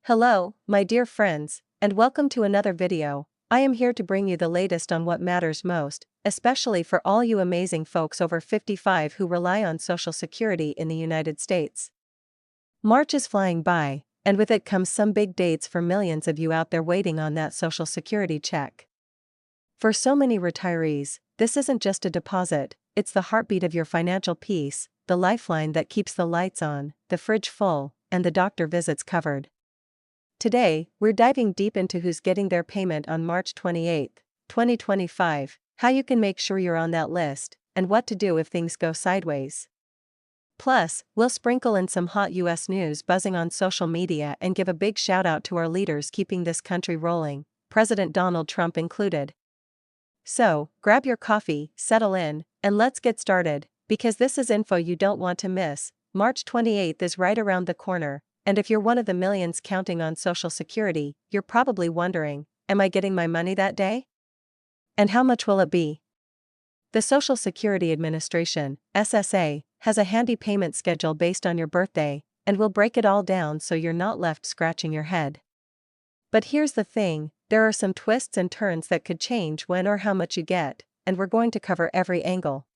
Hello, my dear friends, and welcome to another video. I am here to bring you the latest on what matters most, especially for all you amazing folks over 55 who rely on Social Security in the United States. March is flying by, and with it comes some big dates for millions of you out there waiting on that Social Security check. For so many retirees, this isn't just a deposit, it's the heartbeat of your financial peace, the lifeline that keeps the lights on, the fridge full, and the doctor visits covered. Today, we're diving deep into who's getting their payment on March 28, 2025, how you can make sure you're on that list, and what to do if things go sideways. Plus, we'll sprinkle in some hot US news buzzing on social media and give a big shout out to our leaders keeping this country rolling, President Donald Trump included. So, grab your coffee, settle in, and let's get started, because this is info you don't want to miss. March 28th is right around the corner. And if you're one of the millions counting on Social Security, you're probably wondering, am I getting my money that day? And how much will it be? The Social Security Administration, SSA, has a handy payment schedule based on your birthday, and we'll break it all down so you're not left scratching your head. But here's the thing, there are some twists and turns that could change when or how much you get, and we're going to cover every angle.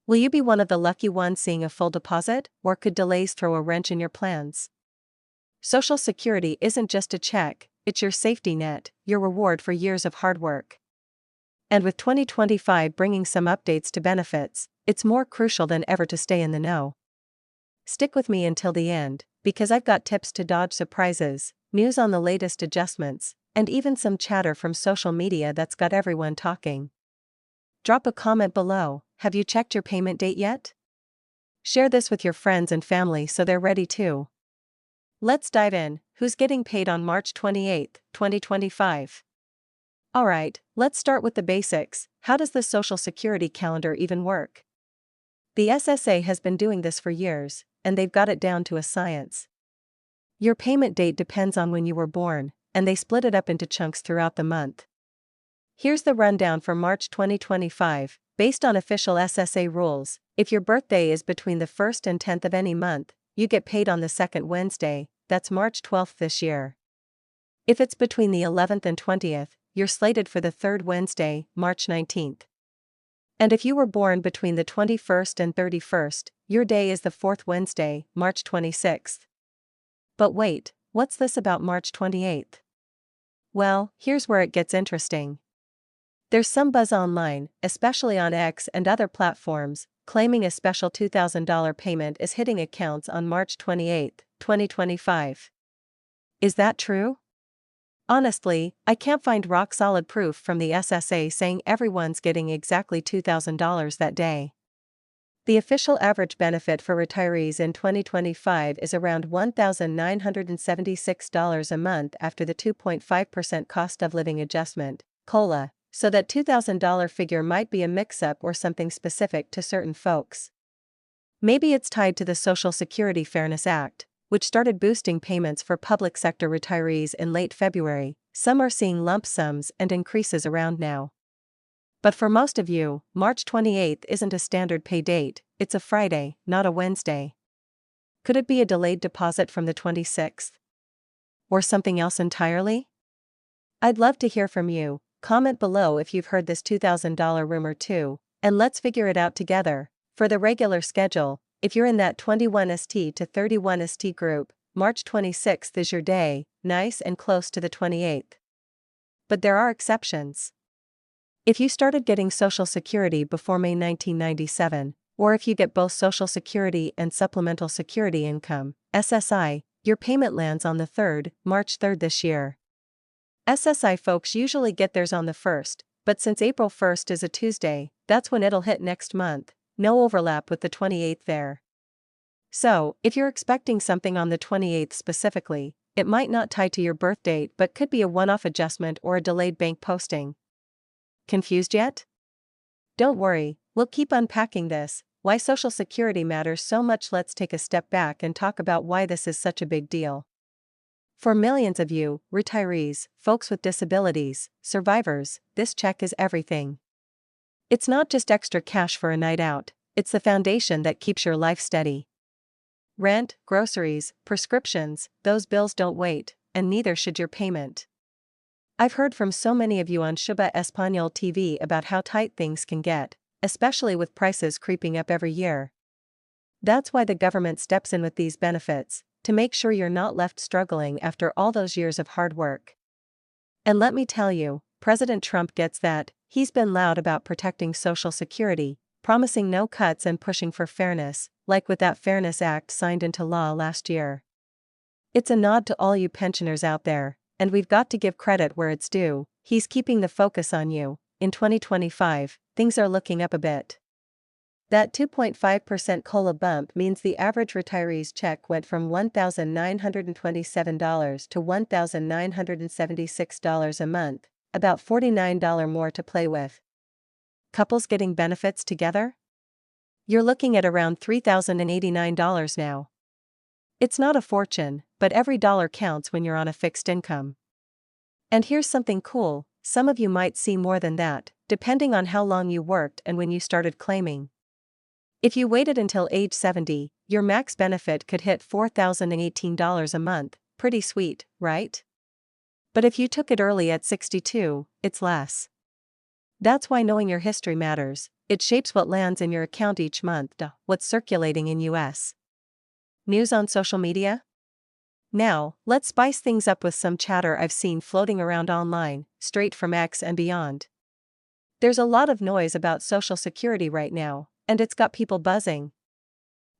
Will you be one of the lucky ones seeing a full deposit, or could delays throw a wrench in your plans? Social Security isn't just a check, it's your safety net, your reward for years of hard work. And with 2025 bringing some updates to benefits, it's more crucial than ever to stay in the know. Stick with me until the end, because I've got tips to dodge surprises, news on the latest adjustments, and even some chatter from social media that's got everyone talking. Drop a comment below, have you checked your payment date yet? Share this with your friends and family so they're ready too. Let's dive in. Who's getting paid on March 28, 2025? Alright, let's start with the basics. How does the Social Security calendar even work? The SSA has been doing this for years, and they've got it down to a science. Your payment date depends on when you were born, and they split it up into chunks throughout the month. Here's the rundown for March 2025, based on official SSA rules. If your birthday is between the 1st and 10th of any month, you get paid on the second Wednesday, that's March 12th this year. If it's between the 11th and 20th, you're slated for the third Wednesday, March 19th. And if you were born between the 21st and 31st, your day is the fourth Wednesday, March 26th. But wait, what's this about March 28th? Well, here's where it gets interesting. There's some buzz online, especially on X and other platforms, claiming a special $2,000 payment is hitting accounts on March 28, 2025. Is that true? Honestly, I can't find rock-solid proof from the SSA saying everyone's getting exactly $2,000 that day. The official average benefit for retirees in 2025 is around $1,976 a month after the 2.5% cost of living adjustment, COLA. So that $2,000 figure might be a mix-up or something specific to certain folks. Maybe it's tied to the Social Security Fairness Act, which started boosting payments for public sector retirees in late February. Some are seeing lump sums and increases around now. But for most of you, March 28th isn't a standard pay date, it's a Friday, not a Wednesday. Could it be a delayed deposit from the 26th? Or something else entirely? I'd love to hear from you. Comment below if you've heard this $2,000 rumor too, and let's figure it out together. For the regular schedule, if you're in that 21st to 31st group, March 26th is your day, nice and close to the 28th. But there are exceptions. If you started getting Social Security before May 1997, or if you get both Social Security and Supplemental Security Income, SSI, your payment lands on the 3rd, March 3rd this year. SSI folks usually get theirs on the 1st, but since April 1st is a Tuesday, that's when it'll hit next month, no overlap with the 28th there. So, if you're expecting something on the 28th specifically, it might not tie to your birth date but could be a one-off adjustment or a delayed bank posting. Confused yet? Don't worry, we'll keep unpacking this, why Social Security matters so much. Let's take a step back and talk about why this is such a big deal. For millions of you, retirees, folks with disabilities, survivors, this check is everything. It's not just extra cash for a night out, it's the foundation that keeps your life steady. Rent, groceries, prescriptions, those bills don't wait, and neither should your payment. I've heard from so many of you on Shuba Espanol TV about how tight things can get, especially with prices creeping up every year. That's why the government steps in with these benefits, to make sure you're not left struggling after all those years of hard work. And let me tell you, President Trump gets that. He's been loud about protecting Social Security, promising no cuts and pushing for fairness, like with that Fairness Act signed into law last year. It's a nod to all you pensioners out there, and we've got to give credit where it's due. He's keeping the focus on you. In 2025, things are looking up a bit. That 2.5% COLA bump means the average retiree's check went from $1,927 to $1,976 a month, about $49 more to play with. Couples getting benefits together? You're looking at around $3,089 now. It's not a fortune, but every dollar counts when you're on a fixed income. And here's something cool, some of you might see more than that, depending on how long you worked and when you started claiming. If you waited until age 70, your max benefit could hit $4,018 a month, pretty sweet, right? But if you took it early at 62, it's less. That's why knowing your history matters. It shapes what lands in your account each month. What's circulating in US news on social media? Now, let's spice things up with some chatter I've seen floating around online, straight from X and beyond. There's a lot of noise about Social Security right now, and it's got people buzzing.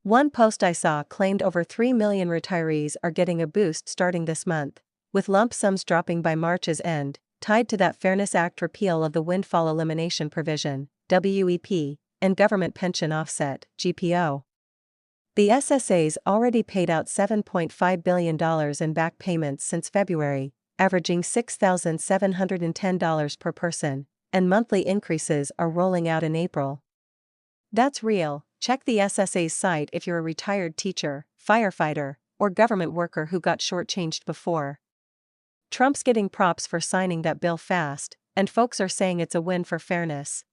One post I saw claimed over 3 million retirees are getting a boost starting this month, with lump sums dropping by March's end, tied to that Fairness Act repeal of the windfall elimination provision, WEP, and government pension offset, GPO. The SSA's already paid out $7.5 billion in back payments since February, averaging $6,710 per person, and monthly increases are rolling out in April. That's real. Check the SSA's site if you're a retired teacher, firefighter, or government worker who got shortchanged before. Trump's getting props for signing that bill fast, and folks are saying it's a win for fairness.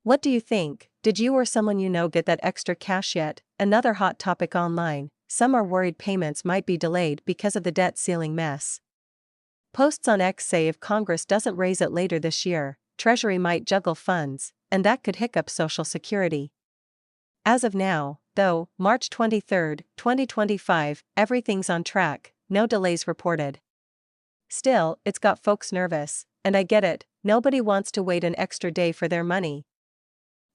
What do you think? Did you or someone you know get that extra cash yet? Another hot topic online, some are worried payments might be delayed because of the debt ceiling mess. Posts on X say if Congress doesn't raise it later this year, Treasury might juggle funds, and that could hiccup Social Security. As of now, though, March 23, 2025, everything's on track, no delays reported. Still, it's got folks nervous, and I get it, nobody wants to wait an extra day for their money.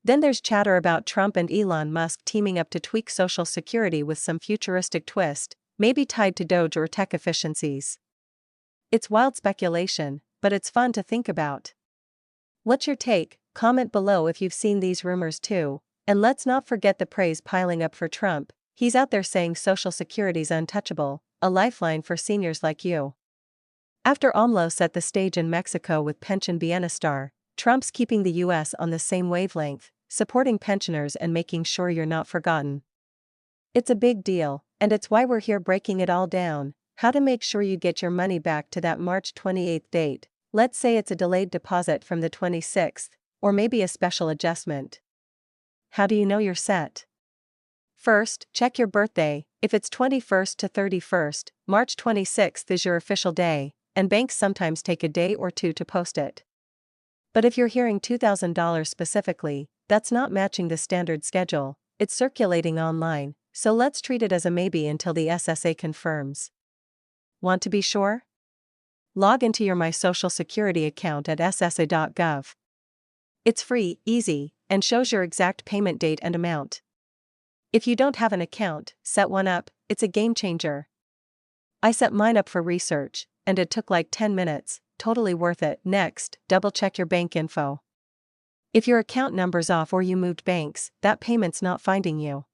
Then there's chatter about Trump and Elon Musk teaming up to tweak Social Security with some futuristic twist, maybe tied to Doge or tech efficiencies. It's wild speculation, but it's fun to think about. What's your take? Comment below if you've seen these rumors too, and let's not forget the praise piling up for Trump. He's out there saying Social Security's untouchable, a lifeline for seniors like you. After AMLO set the stage in Mexico with Pension Bienestar, Trump's keeping the US on the same wavelength, supporting pensioners and making sure you're not forgotten. It's a big deal, and it's why we're here breaking it all down, how to make sure you get your money back to that March 28th date. Let's say it's a delayed deposit from the 26th, or maybe a special adjustment. How do you know you're set? First, check your birthday. If it's 21st to 31st, March 26th is your official day, and banks sometimes take a day or two to post it. But if you're hearing $2,000 specifically, that's not matching the standard schedule, it's circulating online, so let's treat it as a maybe until the SSA confirms. Want to be sure? Log into your My Social Security account at ssa.gov. It's free, easy, and shows your exact payment date and amount. If you don't have an account, set one up, it's a game changer. I set mine up for research, and it took like 10 minutes, totally worth it. Next, double check your bank info. If your account number's off or you moved banks, that payment's not finding you.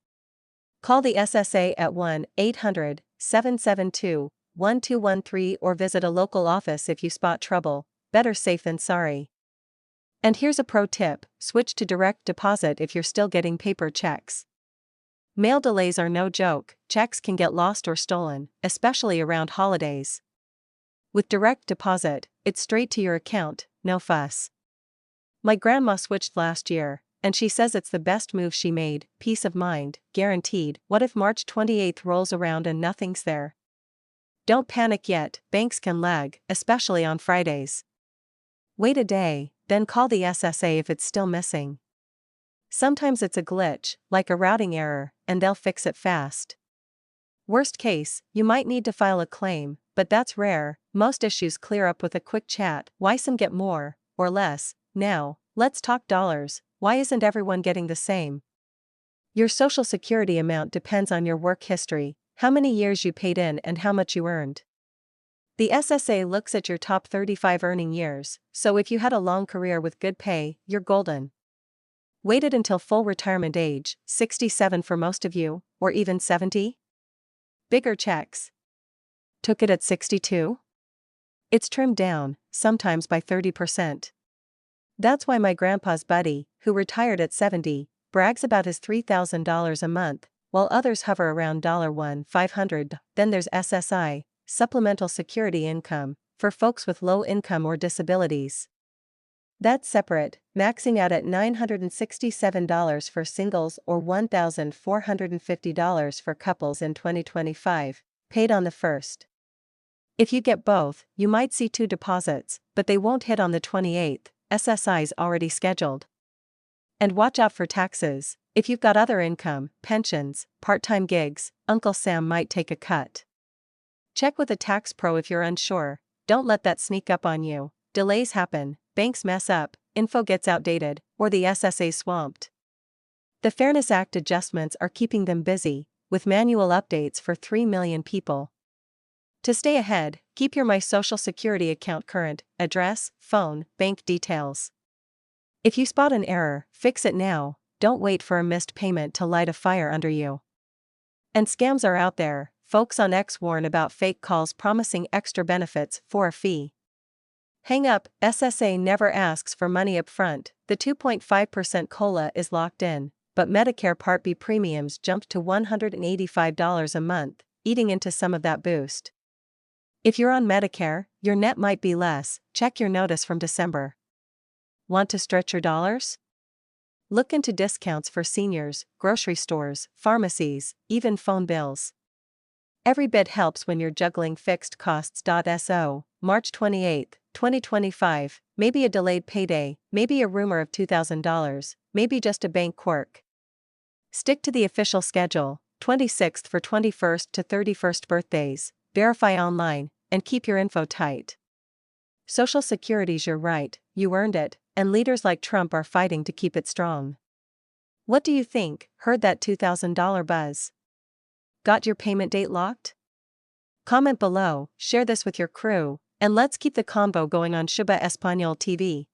Call the SSA at 1-800-772-1213 or visit a local office if you spot trouble. Better safe than sorry. And here's a pro tip, switch to direct deposit if you're still getting paper checks. Mail delays are no joke, checks can get lost or stolen, especially around holidays. With direct deposit, it's straight to your account, no fuss. My grandma switched last year, and she says it's the best move she made, peace of mind, guaranteed. What if March 28th rolls around and nothing's there? Don't panic yet, banks can lag, especially on Fridays. Wait a day, then call the SSA if it's still missing. Sometimes it's a glitch, like a routing error, and they'll fix it fast. Worst case, you might need to file a claim, but that's rare. Most issues clear up with a quick chat. Why some get more, or less? Now, let's talk dollars. Why isn't everyone getting the same? Your Social Security amount depends on your work history, how many years you paid in and how much you earned. The SSA looks at your top 35 earning years, so if you had a long career with good pay, you're golden. Waited until full retirement age, 67 for most of you, or even 70? Bigger checks. Took it at 62? It's trimmed down, sometimes by 30%. That's why my grandpa's buddy, who retired at 70, brags about his $3,000 a month, while others hover around $1,500. Then there's SSI, Supplemental Security Income, for folks with low income or disabilities. That's separate, maxing out at $967 for singles or $1,450 for couples in 2025, paid on the 1st. If you get both, you might see 2 deposits, but they won't hit on the 28th, SSI's already scheduled. And watch out for taxes. If you've got other income, pensions, part-time gigs, Uncle Sam might take a cut. Check with a tax pro if you're unsure. Don't let that sneak up on you. Delays happen, banks mess up, info gets outdated, or the SSA swamped. The Fairness Act adjustments are keeping them busy, with manual updates for 3 million people. To stay ahead, keep your My Social Security account current, address, phone, bank details. If you spot an error, fix it now. Don't wait for a missed payment to light a fire under you. And scams are out there. Folks on X warn about fake calls promising extra benefits for a fee. Hang up, SSA never asks for money up front. The 2.5% COLA is locked in, but Medicare Part B premiums jumped to $185 a month, eating into some of that boost. If you're on Medicare, your net might be less. Check your notice from December. Want to stretch your dollars? Look into discounts for seniors, grocery stores, pharmacies, even phone bills. Every bit helps when you're juggling fixed costs. So, March 28, 2025, maybe a delayed payday, maybe a rumor of $2,000, maybe just a bank quirk. Stick to the official schedule, 26th for 21st to 31st birthdays, verify online, and keep your info tight. Social Security's your right, you earned it, and leaders like Trump are fighting to keep it strong. What do you think? Heard that $2,000 buzz? Got your payment date locked? Comment below, share this with your crew, and let's keep the convo going on Shuba Espanol TV.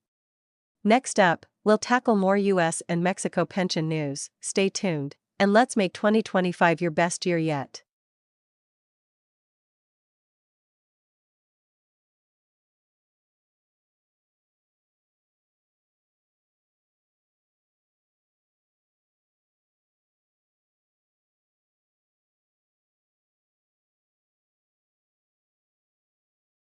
Next up, we'll tackle more US and Mexico pension news. Stay tuned, and let's make 2025 your best year yet.